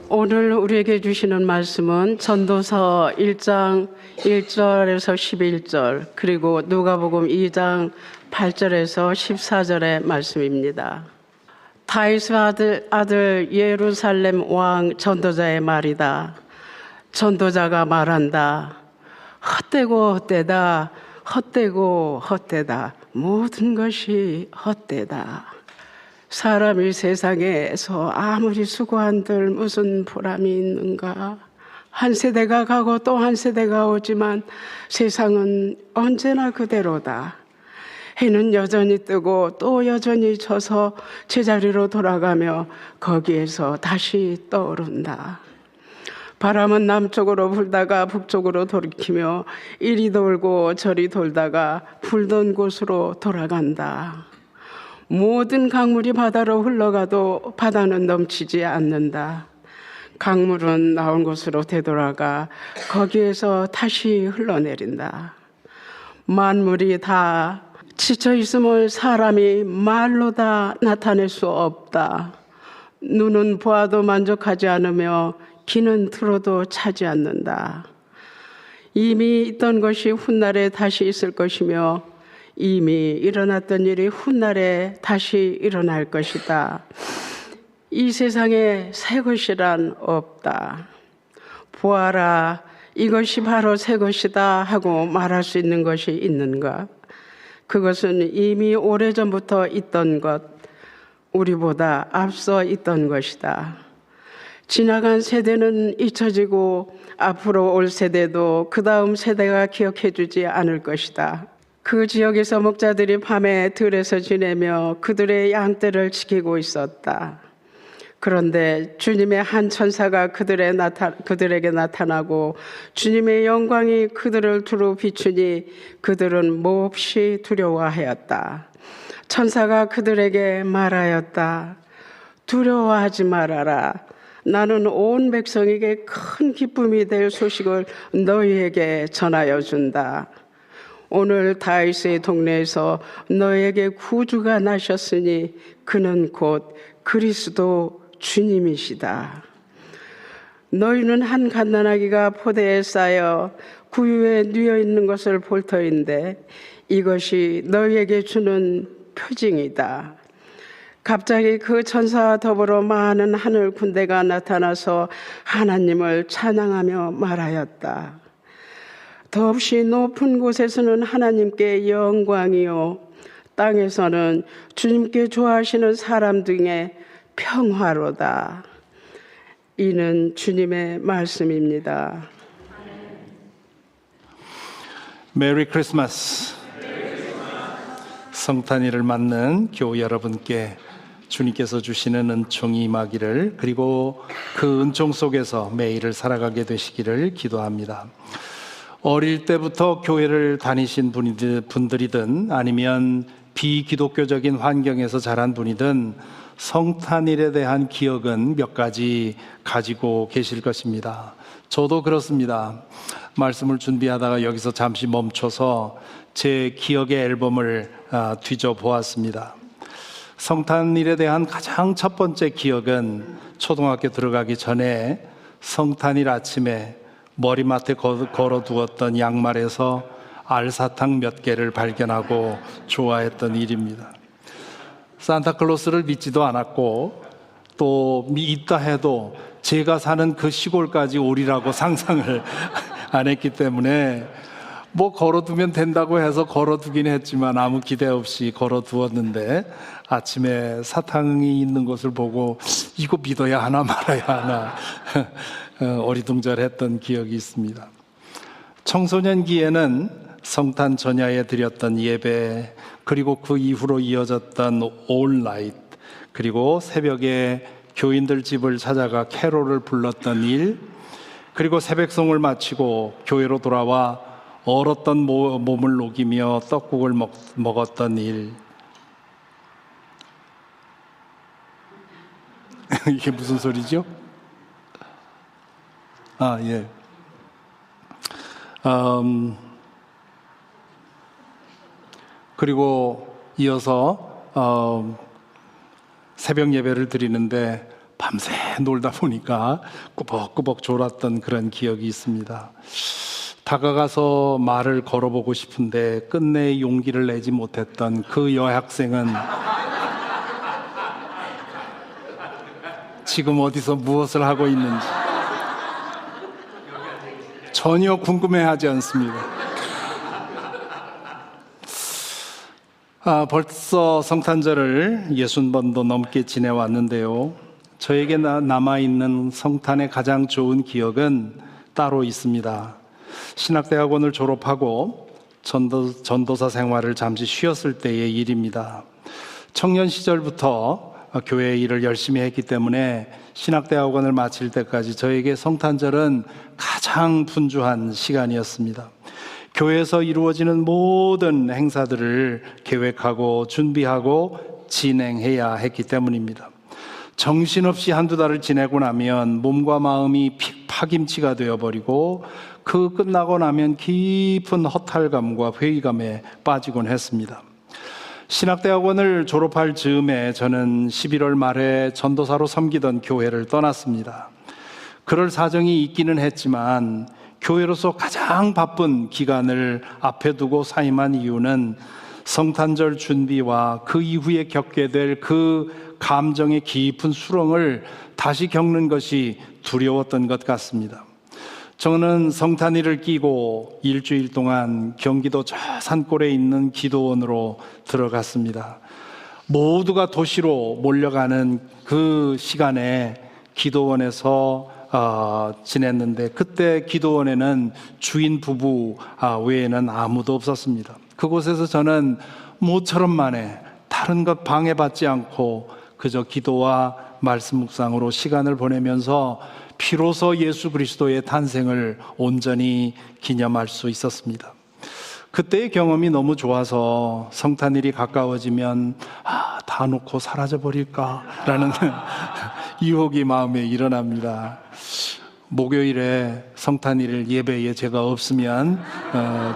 오늘 우리에게 주시는 말씀은 전도서 1장 1절에서 11절 그리고 누가복음 2장 8절에서 14절의 말씀입니다. 다윗의 아들 예루살렘 왕 전도자의 말이다. 전도자가 말한다. 헛되고 헛되다. 헛되고 헛되다. 모든 것이 헛되다. 사람이 세상에서 아무리 수고한들 무슨 보람이 있는가. 한 세대가 가고 또 한 세대가 오지만 세상은 언제나 그대로다. 해는 여전히 뜨고 또 여전히 져서 제자리로 돌아가며 거기에서 다시 떠오른다. 바람은 남쪽으로 불다가 북쪽으로 돌이키며 이리 돌고 저리 돌다가 불던 곳으로 돌아간다. 모든 강물이 바다로 흘러가도 바다는 넘치지 않는다. 강물은 나온 곳으로 되돌아가 거기에서 다시 흘러내린다. 만물이 다 지쳐 있음을 사람이 말로 다 나타낼 수 없다. 눈은 보아도 만족하지 않으며 귀는 들어도 차지 않는다. 이미 있던 것이 훗날에 다시 있을 것이며 이미 일어났던 일이 훗날에 다시 일어날 것이다. 이 세상에 새 것이란 없다. 보아라, 이것이 바로 새 것이다 하고 말할 수 있는 것이 있는가? 그것은 이미 오래전부터 있던 것, 우리보다 앞서 있던 것이다. 지나간 세대는 잊혀지고 앞으로 올 세대도 그 다음 세대가 기억해주지 않을 것이다. 그 지역에서 목자들이 밤에 들에서 지내며 그들의 양떼를 지키고 있었다. 그런데 주님의 한 천사가 그들에게 나타나고 주님의 영광이 그들을 두루 비추니 그들은 몹시 두려워하였다. 천사가 그들에게 말하였다. 두려워하지 말아라. 나는 온 백성에게 큰 기쁨이 될 소식을 너희에게 전하여 준다. 오늘 다윗의 동네에서 너에게 구주가 나셨으니 그는 곧 그리스도 주님이시다. 너희는 한 갓난아기가 포대에 쌓여 구유에 뉘어 있는 것을 볼 터인데 이것이 너희에게 주는 표징이다. 갑자기 그 천사와 더불어 많은 하늘 군대가 나타나서 하나님을 찬양하며 말하였다. 더없이 높은 곳에서는 하나님께 영광이요 땅에서는 주님께 좋아하시는 사람 등의 평화로다. 이는 주님의 말씀입니다. 메리 크리스마스. 성탄일을 맞는 교우 여러분께 주님께서 주시는 은총이 임하기를, 그리고 그 은총 속에서 매일을 살아가게 되시기를 기도합니다. 어릴 때부터 교회를 다니신 분들이든 아니면 비기독교적인 환경에서 자란 분이든 성탄일에 대한 기억은 몇 가지 가지고 계실 것입니다. 저도 그렇습니다. 말씀을 준비하다가 여기서 잠시 멈춰서 제 기억의 앨범을 뒤져보았습니다. 성탄일에 대한 가장 첫 번째 기억은 초등학교 들어가기 전에 성탄일 아침에 머리맡에 걸어두었던 양말에서 알사탕 몇 개를 발견하고 좋아했던 일입니다. 산타클로스를 믿지도 않았고 또 있다 해도 제가 사는 그 시골까지 오리라고 상상을 안 했기 때문에 뭐 걸어두면 된다고 해서 걸어두긴 했지만 아무 기대 없이 걸어두었는데 아침에 사탕이 있는 것을 보고 이거 믿어야 하나 말아야 하나 어리둥절했던 기억이 있습니다. 청소년기에는 성탄 전야에 드렸던 예배, 그리고 그 이후로 이어졌던 올 나잇, 그리고 새벽에 교인들 집을 찾아가 캐롤을 불렀던 일, 그리고 새벽송을 마치고 교회로 돌아와 얼었던 몸을 녹이며 떡국을 먹었던 일. 이게 무슨 소리죠? 예. 그리고 이어서 새벽 예배를 드리는데 밤새 놀다 보니까 꾸벅꾸벅 졸았던 그런 기억이 있습니다. 다가가서 말을 걸어보고 싶은데 끝내 용기를 내지 못했던 그 여학생은 지금 어디서 무엇을 하고 있는지 전혀 궁금해하지 않습니다. 벌써 성탄절을 60번도 넘게 지내왔는데요. 저에게 남아있는 성탄의 가장 좋은 기억은 따로 있습니다. 신학대학원을 졸업하고 전도사 생활을 잠시 쉬었을 때의 일입니다. 청년 시절부터 교회 일을 열심히 했기 때문에 신학대학원을 마칠 때까지 저에게 성탄절은 가장 분주한 시간이었습니다. 교회에서 이루어지는 모든 행사들을 계획하고 준비하고 진행해야 했기 때문입니다. 정신없이 한두 달을 지내고 나면 몸과 마음이 파김치가 되어버리고 그 끝나고 나면 깊은 허탈감과 회의감에 빠지곤 했습니다. 신학대학원을 졸업할 즈음에 저는 11월 말에 전도사로 섬기던 교회를 떠났습니다. 그럴 사정이 있기는 했지만 교회로서 가장 바쁜 기간을 앞에 두고 사임한 이유는 성탄절 준비와 그 이후에 겪게 될 그 감정의 깊은 수렁을 다시 겪는 것이 두려웠던 것 같습니다. 저는 성탄이를 끼고 일주일 동안 경기도 저 산골에 있는 기도원으로 들어갔습니다. 모두가 도시로 몰려가는 그 시간에 기도원에서 지냈는데 그때 기도원에는 주인 부부 외에는 아무도 없었습니다. 그곳에서 저는 모처럼 만에 다른 것 방해받지 않고 그저 기도와 말씀 묵상으로 시간을 보내면서 비로소 예수 그리스도의 탄생을 온전히 기념할 수 있었습니다. 그때의 경험이 너무 좋아서 성탄일이 가까워지면 다 놓고 사라져 버릴까라는 유혹이 마음에 일어납니다. 목요일에 성탄일 예배에 제가 없으면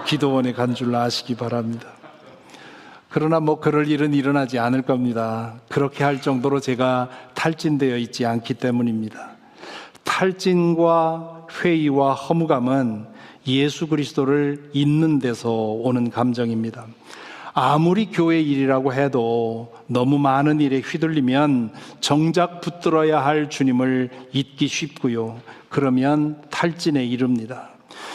기도원에 간 줄 아시기 바랍니다. 그러나 그럴 일은 일어나지 않을 겁니다. 그렇게 할 정도로 제가 탈진되어 있지 않기 때문입니다. 탈진과 회의와 허무감은 예수 그리스도를 잊는 데서 오는 감정입니다. 아무리 교회 일이라고 해도 너무 많은 일에 휘둘리면 정작 붙들어야 할 주님을 잊기 쉽고요. 그러면 탈진에 이릅니다.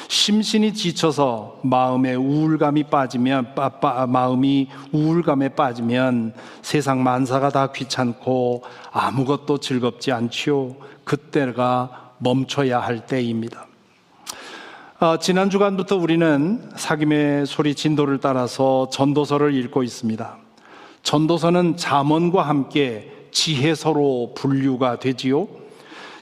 심신이 지쳐서 마음이 우울감에 빠지면 세상 만사가 다 귀찮고 아무것도 즐겁지 않지요. 그때가 멈춰야 할 때입니다. 지난 주간부터 우리는 사김의 소리 진도를 따라서 전도서를 읽고 있습니다. 전도서는 잠언과 함께 지혜서로 분류가 되지요.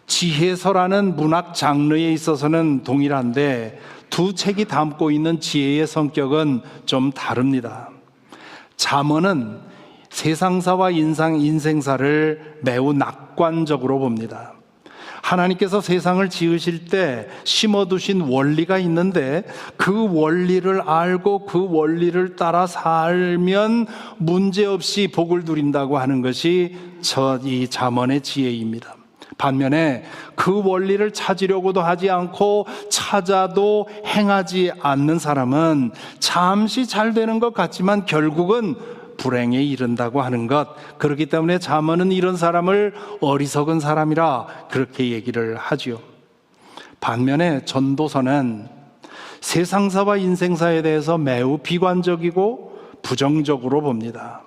지혜서라는 문학 장르에 있어서는 동일한데 두 책이 담고 있는 지혜의 성격은 좀 다릅니다. 잠언은 세상사와 인생사를 매우 낙관적으로 봅니다. 하나님께서 세상을 지으실 때 심어두신 원리가 있는데 그 원리를 알고 그 원리를 따라 살면 문제없이 복을 누린다고 하는 것이 이 잠언의 지혜입니다. 반면에 그 원리를 찾으려고도 하지 않고 찾아도 행하지 않는 사람은 잠시 잘 되는 것 같지만 결국은 불행에 이른다고 하는 것. 그렇기 때문에 잠언은 이런 사람을 어리석은 사람이라 그렇게 얘기를 하지요. 반면에 전도서는 세상사와 인생사에 대해서 매우 비관적이고 부정적으로 봅니다.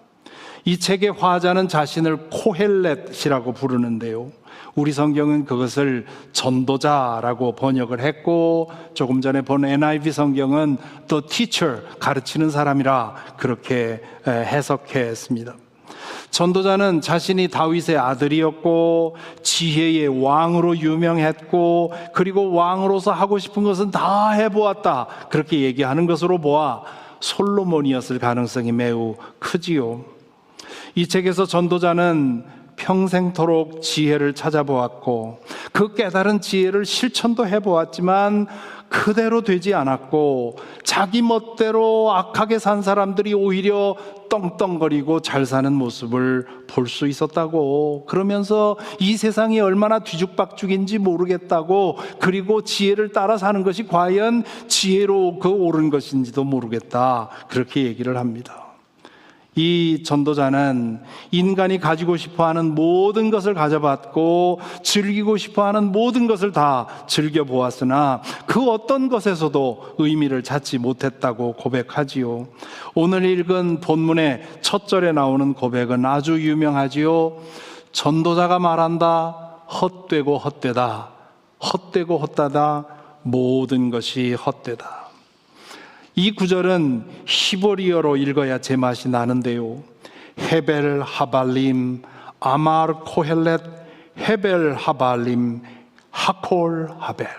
이 책의 화자는 자신을 코헬렛이라고 부르는데요. 우리 성경은 그것을 전도자라고 번역을 했고 조금 전에 본 NIV 성경은 The Teacher, 가르치는 사람이라 그렇게 해석했습니다. 전도자는 자신이 다윗의 아들이었고 지혜의 왕으로 유명했고 그리고 왕으로서 하고 싶은 것은 다 해보았다 그렇게 얘기하는 것으로 보아 솔로몬이었을 가능성이 매우 크지요. 이 책에서 전도자는 평생토록 지혜를 찾아보았고 그 깨달은 지혜를 실천도 해보았지만 그대로 되지 않았고 자기 멋대로 악하게 산 사람들이 오히려 떵떵거리고 잘 사는 모습을 볼 수 있었다고, 그러면서 이 세상이 얼마나 뒤죽박죽인지 모르겠다고, 그리고 지혜를 따라 사는 것이 과연 지혜로 옳은 것인지도 모르겠다, 그렇게 얘기를 합니다. 이 전도자는 인간이 가지고 싶어하는 모든 것을 가져봤고 즐기고 싶어하는 모든 것을 다 즐겨보았으나 그 어떤 것에서도 의미를 찾지 못했다고 고백하지요. 오늘 읽은 본문의 첫 절에 나오는 고백은 아주 유명하지요. 전도자가 말한다. 헛되고 헛되다. 헛되고 헛되다. 모든 것이 헛되다. 이 구절은 히브리어로 읽어야 제맛이 나는데요. 헤벨 하발림 아말 코헬렛 헤벨 하발림 하콜 하벨.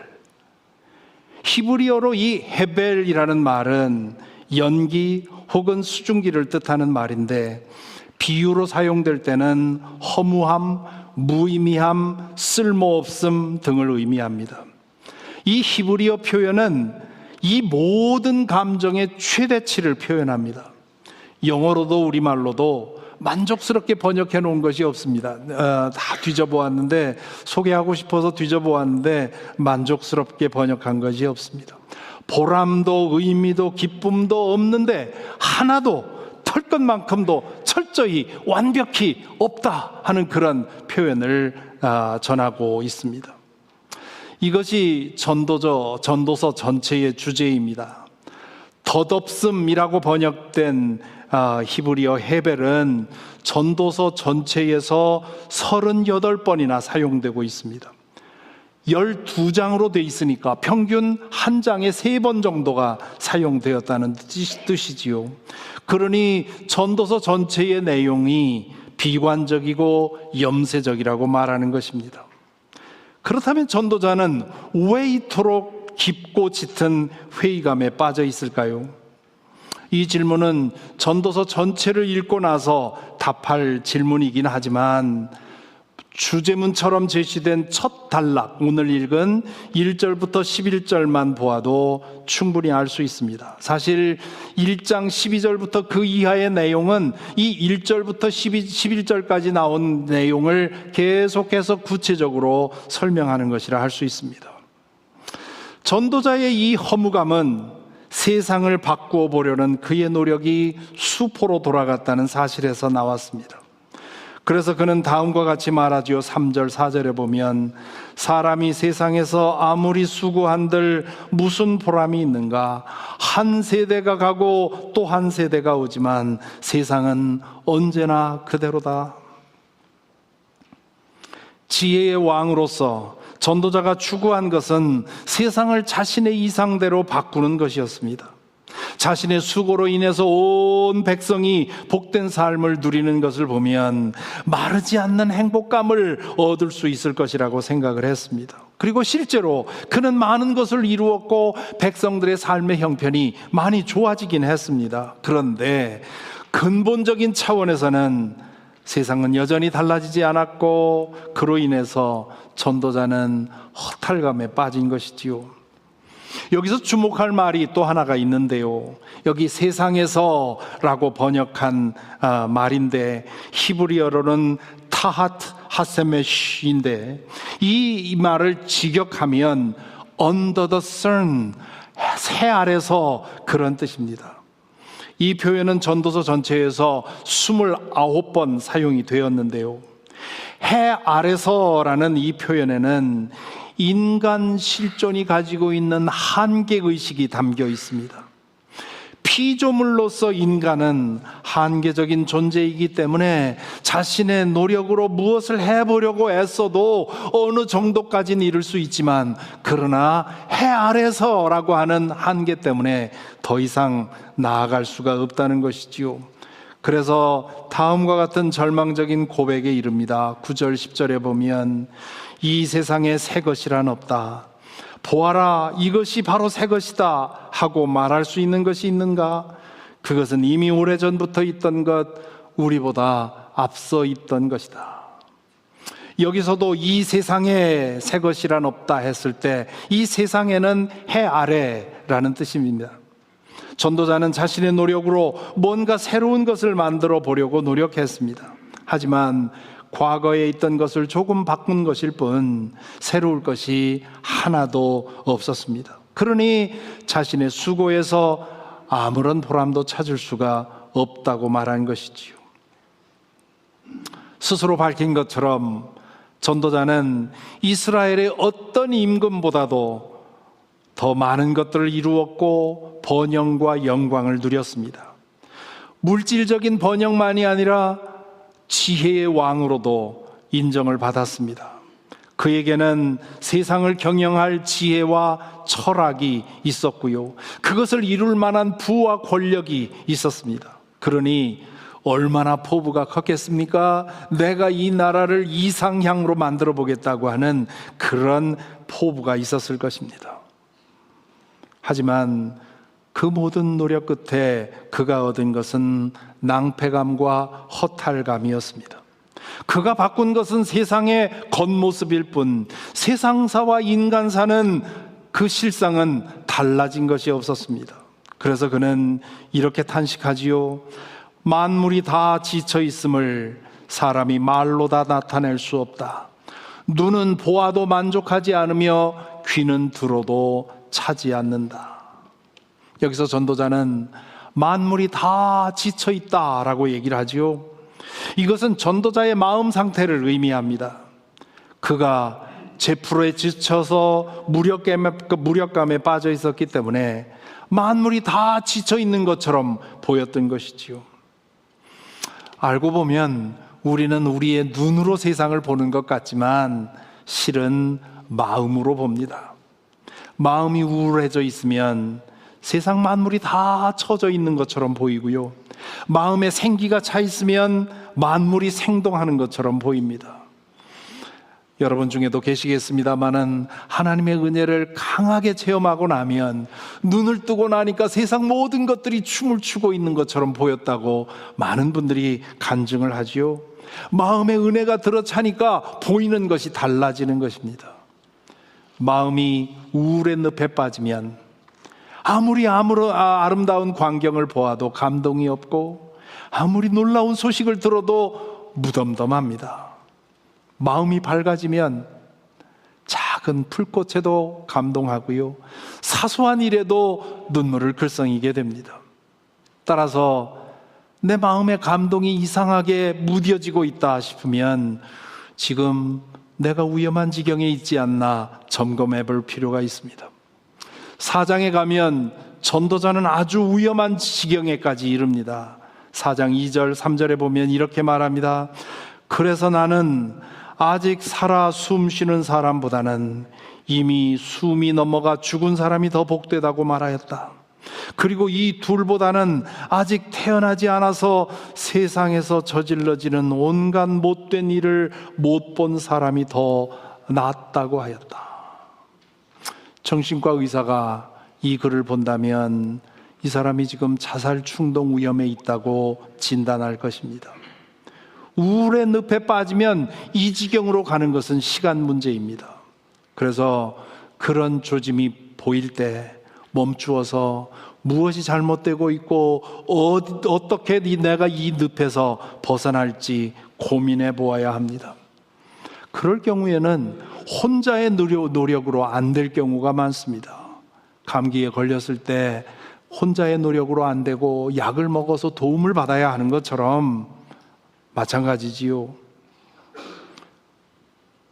히브리어로 이 헤벨이라는 말은 연기 혹은 수증기를 뜻하는 말인데 비유로 사용될 때는 허무함, 무의미함, 쓸모없음 등을 의미합니다. 이 히브리어 표현은 이 모든 감정의 최대치를 표현합니다. 영어로도 우리말로도 만족스럽게 번역해 놓은 것이 없습니다. 다 뒤져보았는데, 소개하고 싶어서 뒤져보았는데 만족스럽게 번역한 것이 없습니다. 보람도 의미도 기쁨도 없는데 하나도 털 것만큼도 철저히 완벽히 없다 하는 그런 표현을 전하고 있습니다. 이것이 전도서 전체의 주제입니다. 덧없음이라고 번역된 히브리어 헤벨은 전도서 전체에서 38번이나 사용되고 있습니다. 12장으로 되어 있으니까 평균 한 장에 3번 정도가 사용되었다는 뜻이지요. 그러니 전도서 전체의 내용이 비관적이고 염세적이라고 말하는 것입니다. 그렇다면 전도자는 왜 이토록 깊고 짙은 회의감에 빠져 있을까요? 이 질문은 전도서 전체를 읽고 나서 답할 질문이긴 하지만 주제문처럼 제시된 첫 단락, 오늘 읽은 1절부터 11절만 보아도 충분히 알 수 있습니다. 사실 1장 12절부터 그 이하의 내용은 이 1절부터 11절까지 나온 내용을 계속해서 구체적으로 설명하는 것이라 할 수 있습니다. 전도자의 이 허무감은 세상을 바꾸어 보려는 그의 노력이 수포로 돌아갔다는 사실에서 나왔습니다. 그래서 그는 다음과 같이 말하지요. 3절 4절에 보면 사람이 세상에서 아무리 수고한들 무슨 보람이 있는가. 한 세대가 가고 또 한 세대가 오지만 세상은 언제나 그대로다. 지혜의 왕으로서 전도자가 추구한 것은 세상을 자신의 이상대로 바꾸는 것이었습니다. 자신의 수고로 인해서 온 백성이 복된 삶을 누리는 것을 보면 마르지 않는 행복감을 얻을 수 있을 것이라고 생각을 했습니다. 그리고 실제로 그는 많은 것을 이루었고 백성들의 삶의 형편이 많이 좋아지긴 했습니다. 그런데 근본적인 차원에서는 세상은 여전히 달라지지 않았고 그로 인해서 전도자는 허탈감에 빠진 것이지요. 여기서 주목할 말이 또 하나가 있는데요. 여기 세상에서라고 번역한 말인데 히브리어로는 타하트 하세메쉬인데 이 말을 직역하면 under the sun, 새 아래서 그런 뜻입니다. 이 표현은 전도서 전체에서 29번 사용이 되었는데요. 해 아래서라는 이 표현에는 인간 실존이 가지고 있는 한계의식이 담겨 있습니다. 피조물로서 인간은 한계적인 존재이기 때문에 자신의 노력으로 무엇을 해보려고 애써도 어느 정도까지는 이룰 수 있지만 그러나 해 아래서라고 하는 한계 때문에 더 이상 나아갈 수가 없다는 것이지요. 그래서 다음과 같은 절망적인 고백에 이릅니다. 9절 10절에 보면 이 세상에 새 것이란 없다. 보아라, 이것이 바로 새 것이다 하고 말할 수 있는 것이 있는가? 그것은 이미 오래전부터 있던 것, 우리보다 앞서 있던 것이다. 여기서도 이 세상에 새 것이란 없다 했을 때 이 세상에는 해 아래라는 뜻입니다. 전도자는 자신의 노력으로 뭔가 새로운 것을 만들어 보려고 노력했습니다. 하지만 과거에 있던 것을 조금 바꾼 것일 뿐 새로울 것이 하나도 없었습니다. 그러니 자신의 수고에서 아무런 보람도 찾을 수가 없다고 말한 것이지요. 스스로 밝힌 것처럼 전도자는 이스라엘의 어떤 임금보다도 더 많은 것들을 이루었고 번영과 영광을 누렸습니다. 물질적인 번영만이 아니라 지혜의 왕으로도 인정을 받았습니다. 그에게는 세상을 경영할 지혜와 철학이 있었고요. 그것을 이룰 만한 부와 권력이 있었습니다. 그러니 얼마나 포부가 컸겠습니까? 내가 이 나라를 이상향으로 만들어 보겠다고 하는 그런 포부가 있었을 것입니다. 하지만 그 모든 노력 끝에 그가 얻은 것은 낭패감과 허탈감이었습니다. 그가 바꾼 것은 세상의 겉모습일 뿐 세상사와 인간사는 그 실상은 달라진 것이 없었습니다. 그래서 그는 이렇게 탄식하지요. 만물이 다 지쳐 있음을 사람이 말로 다 나타낼 수 없다. 눈은 보아도 만족하지 않으며 귀는 들어도 차지 않는다. 여기서 전도자는 만물이 다 지쳐 있다라고 얘기를 하지요. 이것은 전도자의 마음 상태를 의미합니다. 그가 제풀에 지쳐서 무력감에 빠져 있었기 때문에 만물이 다 지쳐 있는 것처럼 보였던 것이지요. 알고 보면 우리는 우리의 눈으로 세상을 보는 것 같지만 실은 마음으로 봅니다. 마음이 우울해져 있으면 세상 만물이 다 처져 있는 것처럼 보이고요. 마음에 생기가 차 있으면 만물이 생동하는 것처럼 보입니다. 여러분 중에도 계시겠습니다마는 하나님의 은혜를 강하게 체험하고 나면 눈을 뜨고 나니까 세상 모든 것들이 춤을 추고 있는 것처럼 보였다고 많은 분들이 간증을 하지요. 마음의 은혜가 들어차니까 보이는 것이 달라지는 것입니다. 마음이 우울의 늪에 빠지면 아무리 아름다운 광경을 보아도 감동이 없고 아무리 놀라운 소식을 들어도 무덤덤합니다. 마음이 밝아지면 작은 풀꽃에도 감동하고요. 사소한 일에도 눈물을 글썽이게 됩니다. 따라서 내 마음의 감동이 이상하게 무뎌지고 있다 싶으면 지금 내가 위험한 지경에 있지 않나 점검해 볼 필요가 있습니다. 4장에 가면 전도자는 아주 위험한 지경에까지 이릅니다. 4장 2절 3절에 보면 이렇게 말합니다. 그래서 나는 아직 살아 숨 쉬는 사람보다는 이미 숨이 넘어가 죽은 사람이 더 복되다고 말하였다. 그리고 이 둘보다는 아직 태어나지 않아서 세상에서 저질러지는 온갖 못된 일을 못 본 사람이 더 낫다고 하였다. 정신과 의사가 이 글을 본다면 이 사람이 지금 자살 충동 위험에 있다고 진단할 것입니다. 우울의 늪에 빠지면 이 지경으로 가는 것은 시간 문제입니다. 그래서 그런 조짐이 보일 때 멈추어서 무엇이 잘못되고 있고 어떻게 내가 이 늪에서 벗어날지 고민해 보아야 합니다. 그럴 경우에는 혼자의 노력으로 안 될 경우가 많습니다. 감기에 걸렸을 때 혼자의 노력으로 안 되고 약을 먹어서 도움을 받아야 하는 것처럼 마찬가지지요.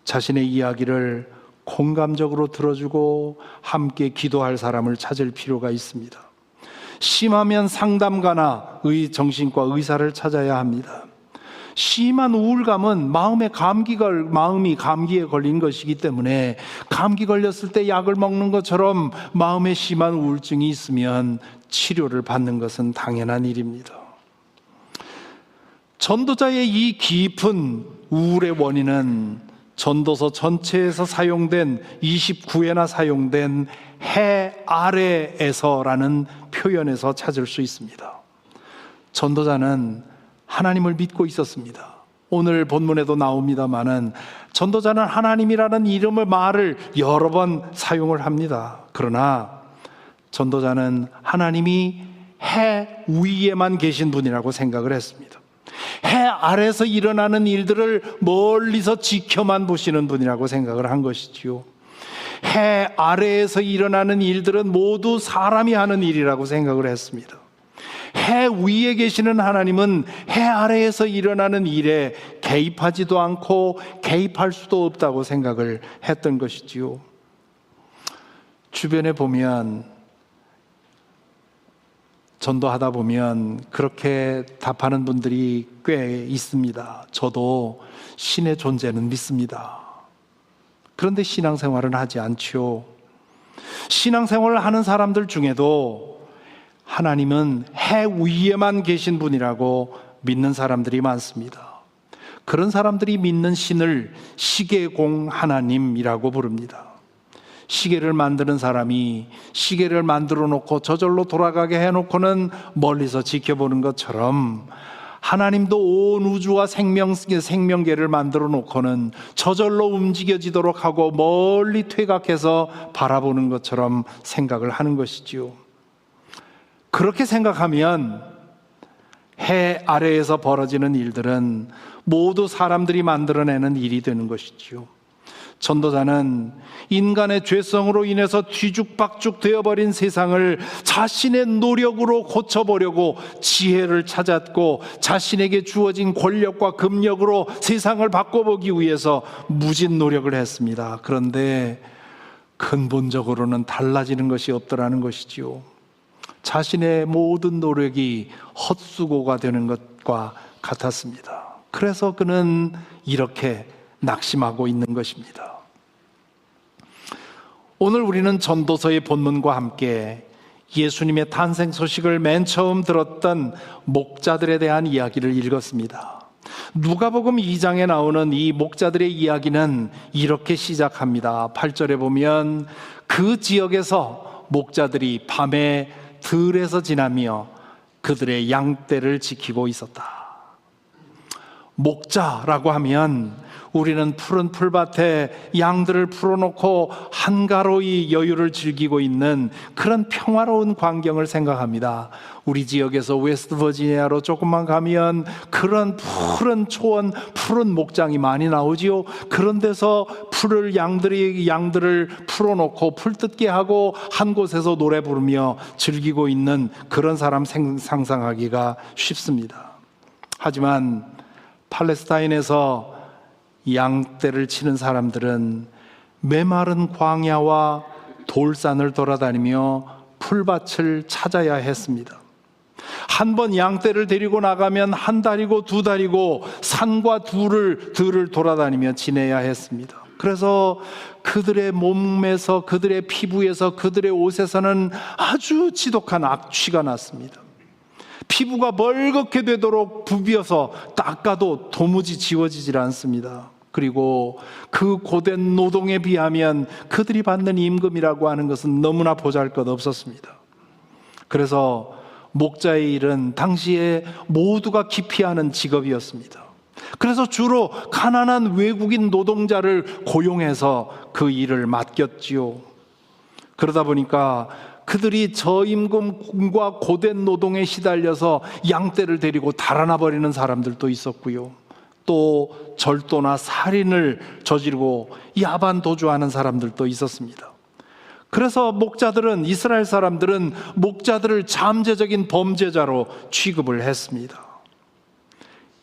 자신의 이야기를 공감적으로 들어주고 함께 기도할 사람을 찾을 필요가 있습니다. 심하면 상담가나 정신과 의사를 찾아야 합니다. 심한 우울감은 마음이 감기에 걸린 것이기 때문에 감기 걸렸을 때 약을 먹는 것처럼 마음에 심한 우울증이 있으면 치료를 받는 것은 당연한 일입니다. 전도자의 이 깊은 우울의 원인은 전도서 전체에서 사용된 29회나 사용된 해 아래에서라는 표현에서 찾을 수 있습니다. 전도자는 하나님을 믿고 있었습니다. 오늘 본문에도 나옵니다마는 전도자는 하나님이라는 말을 여러 번 사용을 합니다. 그러나 전도자는 하나님이 해 위에만 계신 분이라고 생각을 했습니다. 해 아래에서 일어나는 일들을 멀리서 지켜만 보시는 분이라고 생각을 한 것이지요. 해 아래에서 일어나는 일들은 모두 사람이 하는 일이라고 생각을 했습니다. 해 위에 계시는 하나님은 해 아래에서 일어나는 일에 개입하지도 않고 개입할 수도 없다고 생각을 했던 것이지요. 주변에 보면, 전도하다 보면 그렇게 답하는 분들이 꽤 있습니다. 저도 신의 존재는 믿습니다. 그런데 신앙생활은 하지 않죠. 신앙생활을 하는 사람들 중에도 하나님은 해 위에만 계신 분이라고 믿는 사람들이 많습니다. 그런 사람들이 믿는 신을 시계공 하나님이라고 부릅니다. 시계를 만드는 사람이 시계를 만들어 놓고 저절로 돌아가게 해놓고는 멀리서 지켜보는 것처럼, 하나님도 온 우주와 생명계를 만들어 놓고는 저절로 움직여지도록 하고 멀리 퇴각해서 바라보는 것처럼 생각을 하는 것이지요. 그렇게 생각하면 해 아래에서 벌어지는 일들은 모두 사람들이 만들어내는 일이 되는 것이지요. 전도자는 인간의 죄성으로 인해서 뒤죽박죽 되어버린 세상을 자신의 노력으로 고쳐보려고 지혜를 찾았고, 자신에게 주어진 권력과 금력으로 세상을 바꿔보기 위해서 무진 노력을 했습니다. 그런데 근본적으로는 달라지는 것이 없더라는 것이지요. 자신의 모든 노력이 헛수고가 되는 것과 같았습니다. 그래서 그는 이렇게 낙심하고 있는 것입니다. 오늘 우리는 전도서의 본문과 함께 예수님의 탄생 소식을 맨 처음 들었던 목자들에 대한 이야기를 읽었습니다. 누가복음 2장에 나오는 이 목자들의 이야기는 이렇게 시작합니다. 8절에 보면 그 지역에서 목자들이 밤에 들에서 지나며 그들의 양떼를 지키고 있었다. 목자라고 하면 우리는 푸른 풀밭에 양들을 풀어놓고 한가로이 여유를 즐기고 있는 그런 평화로운 광경을 생각합니다. 우리 지역에서 웨스트버지니아로 조금만 가면 그런 푸른 초원, 푸른 목장이 많이 나오지요. 그런 데서 양들을 풀어놓고 풀 뜯게 하고 한 곳에서 노래 부르며 즐기고 있는 그런 사람 상상하기가 쉽습니다. 하지만 팔레스타인에서 양떼를 치는 사람들은 메마른 광야와 돌산을 돌아다니며 풀밭을 찾아야 했습니다. 한 번 양떼를 데리고 나가면 한 달이고 두 달이고 산과 들을 돌아다니며 지내야 했습니다. 그래서 그들의 몸에서, 그들의 피부에서, 그들의 옷에서는 아주 지독한 악취가 났습니다. 피부가 벌겋게 되도록 부비어서 닦아도 도무지 지워지질 않습니다. 그리고 그 고된 노동에 비하면 그들이 받는 임금이라고 하는 것은 너무나 보잘것없었습니다. 그래서 목자의 일은 당시에 모두가 기피하는 직업이었습니다. 그래서 주로 가난한 외국인 노동자를 고용해서 그 일을 맡겼지요. 그러다 보니까 그들이 저임금과 고된 노동에 시달려서 양떼를 데리고 달아나 버리는 사람들도 있었고요. 또 절도나 살인을 저지르고 야반 도주하는 사람들도 있었습니다. 그래서 이스라엘 사람들은 목자들을 잠재적인 범죄자로 취급을 했습니다.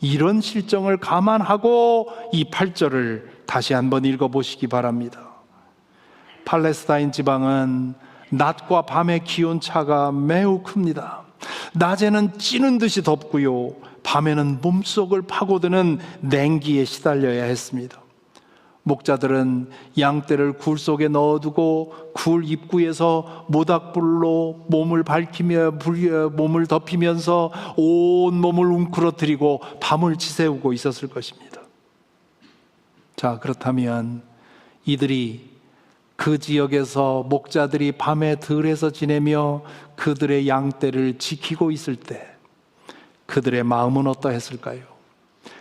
이런 실정을 감안하고 이 8절을 다시 한번 읽어보시기 바랍니다. 팔레스타인 지방은 낮과 밤의 기온차가 매우 큽니다. 낮에는 찌는 듯이 덥고요, 밤에는 몸속을 파고드는 냉기에 시달려야 했습니다. 목자들은 양떼를 굴 속에 넣어두고 굴 입구에서 모닥불로 몸을 덮이면서 온 몸을 웅크러뜨리고 밤을 지새우고 있었을 것입니다. 자, 그렇다면 이들이 그 지역에서 목자들이 밤에 들에서 지내며 그들의 양떼를 지키고 있을 때 그들의 마음은 어떠했을까요?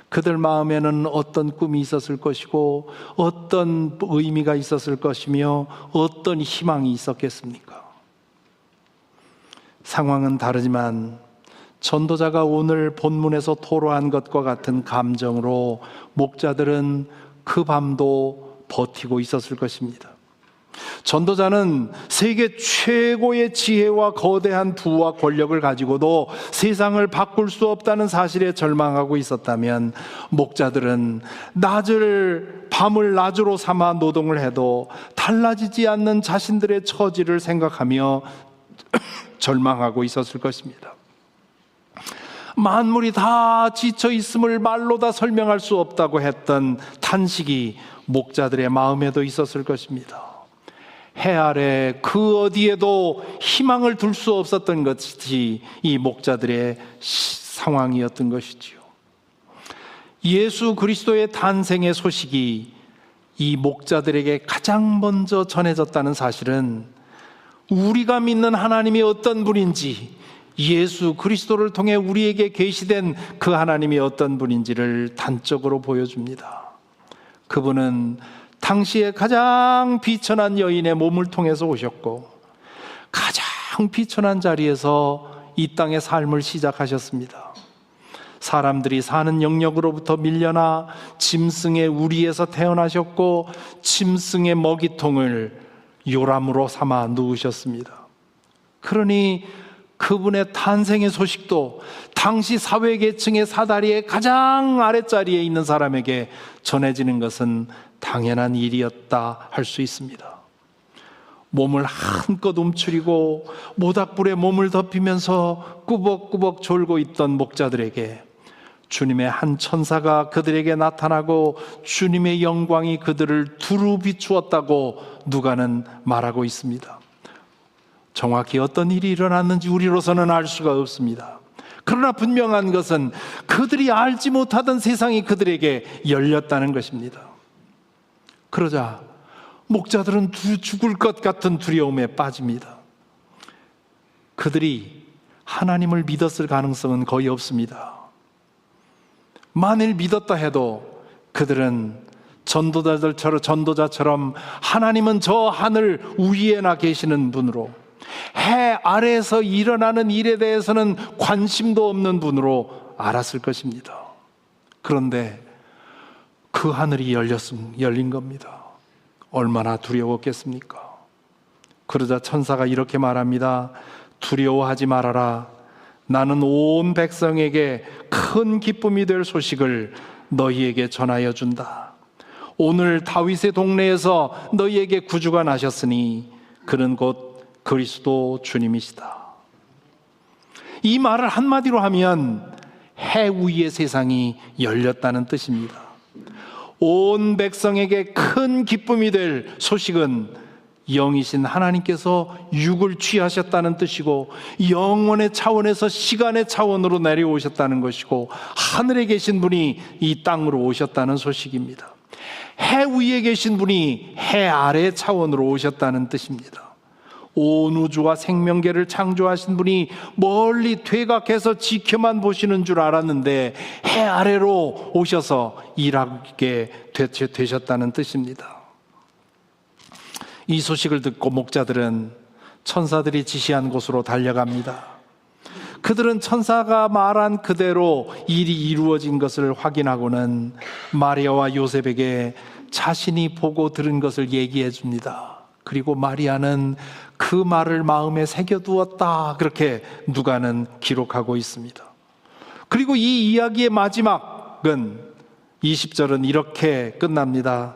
그들 마음에는 어떤 꿈이 있었을 것이고 어떤 의미가 있었을 것이며 어떤 희망이 있었겠습니까? 상황은 다르지만 전도자가 오늘 본문에서 토로한 것과 같은 감정으로 목자들은 그 밤도 버티고 있었을 것입니다. 전도자는 세계 최고의 지혜와 거대한 부와 권력을 가지고도 세상을 바꿀 수 없다는 사실에 절망하고 있었다면, 목자들은 밤을 낮으로 삼아 노동을 해도 달라지지 않는 자신들의 처지를 생각하며 절망하고 있었을 것입니다. 만물이 다 지쳐 있음을 말로 다 설명할 수 없다고 했던 탄식이 목자들의 마음에도 있었을 것입니다. 해 아래 그 어디에도 희망을 둘 수 없었던 것이 이 목자들의 상황이었던 것이지요. 예수 그리스도의 탄생의 소식이 이 목자들에게 가장 먼저 전해졌다는 사실은 우리가 믿는 하나님이 어떤 분인지, 예수 그리스도를 통해 우리에게 계시된 그 하나님이 어떤 분인지를 단적으로 보여줍니다. 그분은 당시에 가장 비천한 여인의 몸을 통해서 오셨고, 가장 비천한 자리에서 이 땅의 삶을 시작하셨습니다. 사람들이 사는 영역으로부터 밀려나 짐승의 우리에서 태어나셨고, 짐승의 먹이통을 요람으로 삼아 누우셨습니다. 그러니 그분의 탄생의 소식도 당시 사회계층의 사다리의 가장 아랫자리에 있는 사람에게 전해지는 것은 당연한 일이었다 할 수 있습니다. 몸을 한껏 움츠리고 모닥불에 몸을 덮이면서 꾸벅꾸벅 졸고 있던 목자들에게 주님의 한 천사가 그들에게 나타나고 주님의 영광이 그들을 두루 비추었다고 누가는 말하고 있습니다. 정확히 어떤 일이 일어났는지 우리로서는 알 수가 없습니다. 그러나 분명한 것은 그들이 알지 못하던 세상이 그들에게 열렸다는 것입니다. 그러자 목자들은 죽을 것 같은 두려움에 빠집니다. 그들이 하나님을 믿었을 가능성은 거의 없습니다. 만일 믿었다 해도 그들은 전도자처럼 하나님은 저 하늘 위에나 계시는 분으로, 해 아래에서 일어나는 일에 대해서는 관심도 없는 분으로 알았을 것입니다. 그런데 그 하늘이 열린 겁니다. 얼마나 두려웠겠습니까? 그러자 천사가 이렇게 말합니다. 두려워하지 말아라. 나는 온 백성에게 큰 기쁨이 될 소식을 너희에게 전하여 준다. 오늘 다윗의 동네에서 너희에게 구주가 나셨으니 그는 곧 그리스도 주님이시다. 이 말을 한마디로 하면 해 위의 세상이 열렸다는 뜻입니다. 온 백성에게 큰 기쁨이 될 소식은 영이신 하나님께서 육을 취하셨다는 뜻이고, 영원의 차원에서 시간의 차원으로 내려오셨다는 것이고, 하늘에 계신 분이 이 땅으로 오셨다는 소식입니다. 해 위에 계신 분이 해 아래 차원으로 오셨다는 뜻입니다. 온 우주와 생명계를 창조하신 분이 멀리 퇴각해서 지켜만 보시는 줄 알았는데 해 아래로 오셔서 일하게 되셨다는 뜻입니다. 이 소식을 듣고 목자들은 천사들이 지시한 곳으로 달려갑니다. 그들은 천사가 말한 그대로 일이 이루어진 것을 확인하고는 마리아와 요셉에게 자신이 보고 들은 것을 얘기해 줍니다. 그리고 마리아는 그 말을 마음에 새겨두었다, 그렇게 누가는 기록하고 있습니다. 그리고 이 이야기의 마지막은 20절은 이렇게 끝납니다.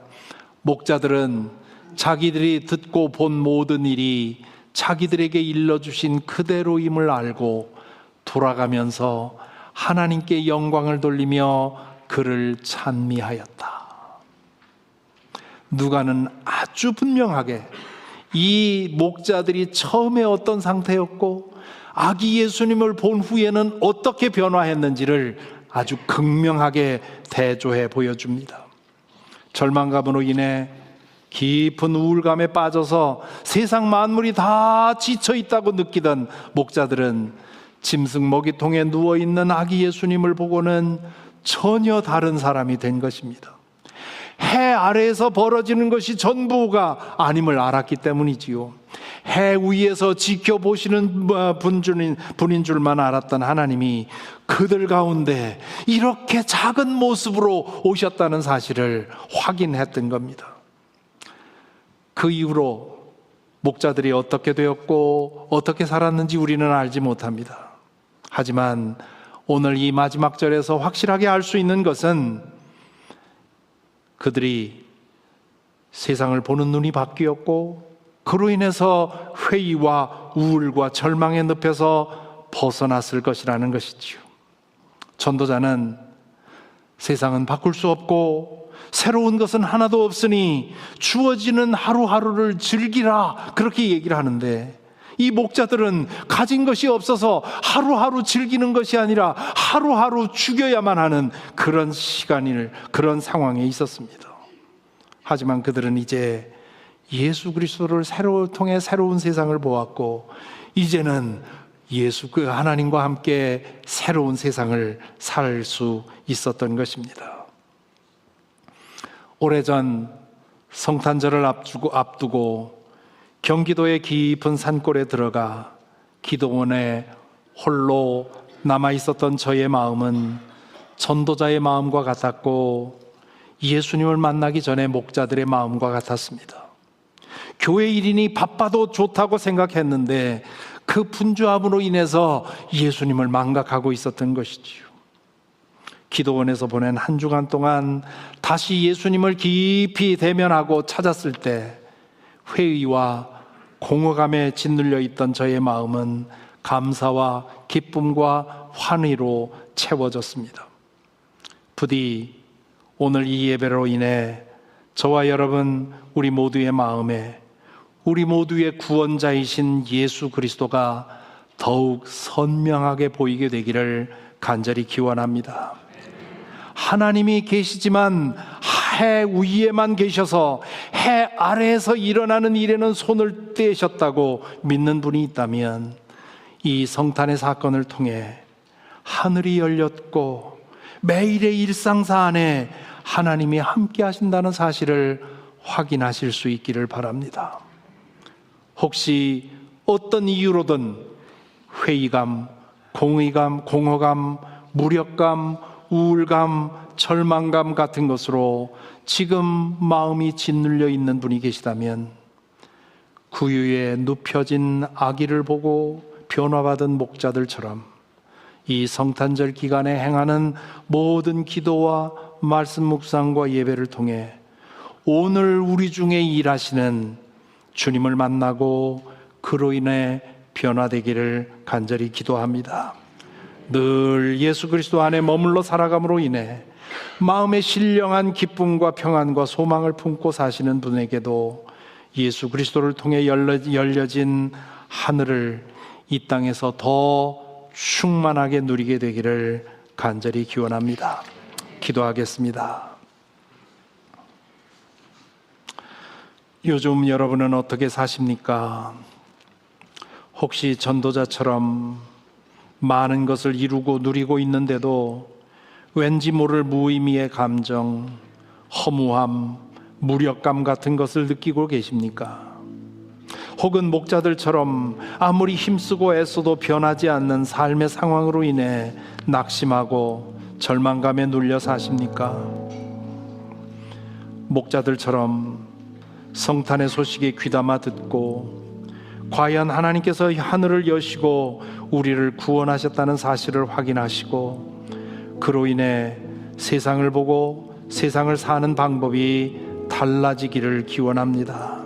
목자들은 자기들이 듣고 본 모든 일이 자기들에게 일러주신 그대로임을 알고 돌아가면서 하나님께 영광을 돌리며 그를 찬미하였다. 누가는 아주 분명하게 이 목자들이 처음에 어떤 상태였고 아기 예수님을 본 후에는 어떻게 변화했는지를 아주 극명하게 대조해 보여줍니다. 절망감으로 인해 깊은 우울감에 빠져서 세상 만물이 다 지쳐 있다고 느끼던 목자들은 짐승 먹이통에 누워있는 아기 예수님을 보고는 전혀 다른 사람이 된 것입니다. 해 아래에서 벌어지는 것이 전부가 아님을 알았기 때문이지요. 해 위에서 지켜보시는 분인 줄만 알았던 하나님이 그들 가운데 이렇게 작은 모습으로 오셨다는 사실을 확인했던 겁니다. 그 이후로 목자들이 어떻게 되었고 어떻게 살았는지 우리는 알지 못합니다. 하지만 오늘 이 마지막 절에서 확실하게 알 수 있는 것은 그들이 세상을 보는 눈이 바뀌었고 그로 인해서 회의와 우울과 절망의 늪에서 벗어났을 것이라는 것이지요. 전도자는 세상은 바꿀 수 없고 새로운 것은 하나도 없으니 주어지는 하루하루를 즐기라, 그렇게 얘기를 하는데, 이 목자들은 가진 것이 없어서 하루하루 즐기는 것이 아니라 하루하루 죽여야만 하는 그런 그런 상황에 있었습니다. 하지만 그들은 이제 예수 그리스도를 통해 새로운 세상을 보았고, 이제는 그 하나님과 함께 새로운 세상을 살 수 있었던 것입니다. 오래전 성탄절을 앞두고 경기도의 깊은 산골에 들어가 기도원에 홀로 남아 있었던 저의 마음은 전도자의 마음과 같았고, 예수님을 만나기 전에 목자들의 마음과 같았습니다. 교회 일인이 바빠도 좋다고 생각했는데 그 분주함으로 인해서 예수님을 망각하고 있었던 것이지요. 기도원에서 보낸 한 주간 동안 다시 예수님을 깊이 대면하고 찾았을 때 회의와 공허감에 짓눌려 있던 저의 마음은 감사와 기쁨과 환희로 채워졌습니다. 부디 오늘 이 예배로 인해 저와 여러분, 우리 모두의 마음에 우리 모두의 구원자이신 예수 그리스도가 더욱 선명하게 보이게 되기를 간절히 기원합니다. 하나님이 계시지만 해 위에만 계셔서 해 아래에서 일어나는 일에는 손을 떼셨다고 믿는 분이 있다면, 이 성탄의 사건을 통해 하늘이 열렸고 매일의 일상사 안에 하나님이 함께 하신다는 사실을 확인하실 수 있기를 바랍니다. 혹시 어떤 이유로든 회의감, 공허감, 무력감, 우울감, 절망감 같은 것으로 지금 마음이 짓눌려 있는 분이 계시다면, 구유에 눕혀진 아기를 보고 변화받은 목자들처럼 이 성탄절 기간에 행하는 모든 기도와 말씀 묵상과 예배를 통해 오늘 우리 중에 일하시는 주님을 만나고 그로 인해 변화되기를 간절히 기도합니다. 늘 예수 그리스도 안에 머물러 살아감으로 인해 마음에 신령한 기쁨과 평안과 소망을 품고 사시는 분에게도 예수 그리스도를 통해 열려진 하늘을 이 땅에서 더 충만하게 누리게 되기를 간절히 기원합니다. 기도하겠습니다. 요즘 여러분은 어떻게 사십니까? 혹시 전도자처럼 많은 것을 이루고 누리고 있는데도 왠지 모를 무의미의 감정, 허무함, 무력감 같은 것을 느끼고 계십니까? 혹은 목자들처럼 아무리 힘쓰고 애써도 변하지 않는 삶의 상황으로 인해 낙심하고 절망감에 눌려 사십니까? 목자들처럼 성탄의 소식에 귀담아 듣고 과연 하나님께서 하늘을 여시고 우리를 구원하셨다는 사실을 확인하시고 그로 인해 세상을 보고 세상을 사는 방법이 달라지기를 기원합니다.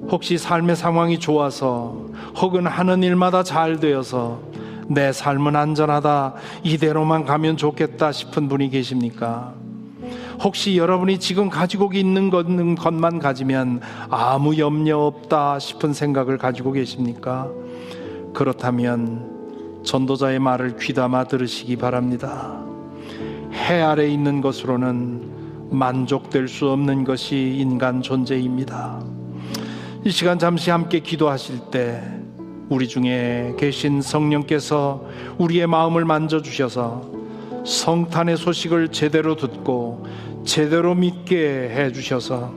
혹시 삶의 상황이 좋아서 혹은 하는 일마다 잘 되어서 내 삶은 안전하다, 이대로만 가면 좋겠다 싶은 분이 계십니까? 혹시 여러분이 지금 가지고 있는 것만 가지면 아무 염려 없다 싶은 생각을 가지고 계십니까? 그렇다면 전도자의 말을 귀담아 들으시기 바랍니다. 해 아래 있는 것으로는 만족될 수 없는 것이 인간 존재입니다. 이 시간 잠시 함께 기도하실 때 우리 중에 계신 성령께서 우리의 마음을 만져주셔서 성탄의 소식을 제대로 듣고 제대로 믿게 해주셔서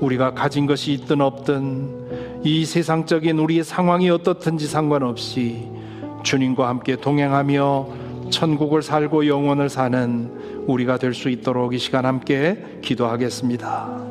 우리가 가진 것이 있든 없든 이 세상적인 우리의 상황이 어떻든지 상관없이 주님과 함께 동행하며 천국을 살고 영원을 사는 우리가 될 수 있도록 이 시간 함께 기도하겠습니다.